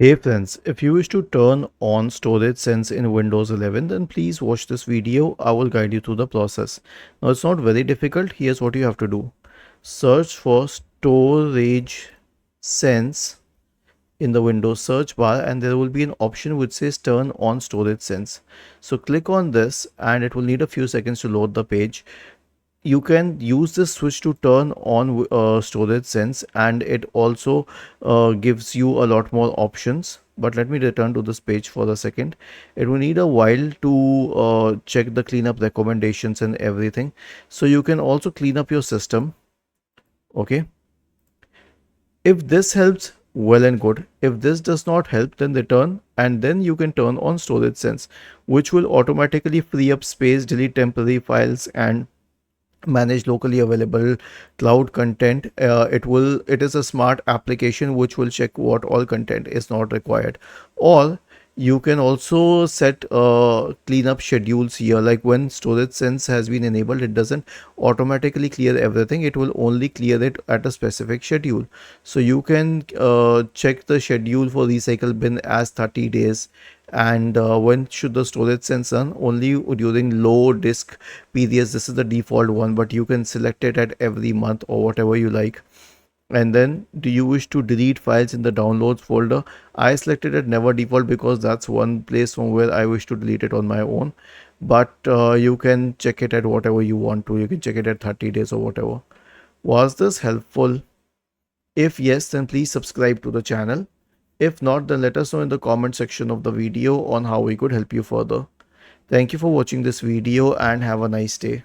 Hey friends, if you wish to turn on Storage Sense in Windows 11, then please watch this video. I will guide you through the process. Now it's not very difficult. Here's what you have to do. Search for Storage Sense in the Windows search bar, and there will be an option which says turn on Storage Sense. So click on this and it will need a few seconds to load the page. You can use this switch to turn on Storage Sense, and it also gives you a lot more options. But let me return to this page for a second. It will need a while to check the cleanup recommendations and everything. So you can also clean up your system. Okay, if this helps, well and good. If this does not help, then return, and then you can turn on Storage Sense, which will automatically free up space, delete temporary files, and manage locally available cloud content. It is a smart application which will check what all content is not required. Or you can also set cleanup schedules here, like when Storage Sense has been enabled, it doesn't automatically clear everything. It will only clear it at a specific schedule. So you can check the schedule for recycle bin as 30 days. And when should the Storage Sense run? Only during low disk periods. This is the default one, but you can select it at every month or whatever you like. And then, do you wish to delete files in the downloads folder? I selected it never default because that's one place from where I wish to delete it on my own. But you can check it at whatever you want to. You can check it at 30 days or whatever. Was this helpful? If yes, then please subscribe to the channel. If not, then let us know in the comment section of the video on how we could help you further. Thank you for watching this video and have a nice day.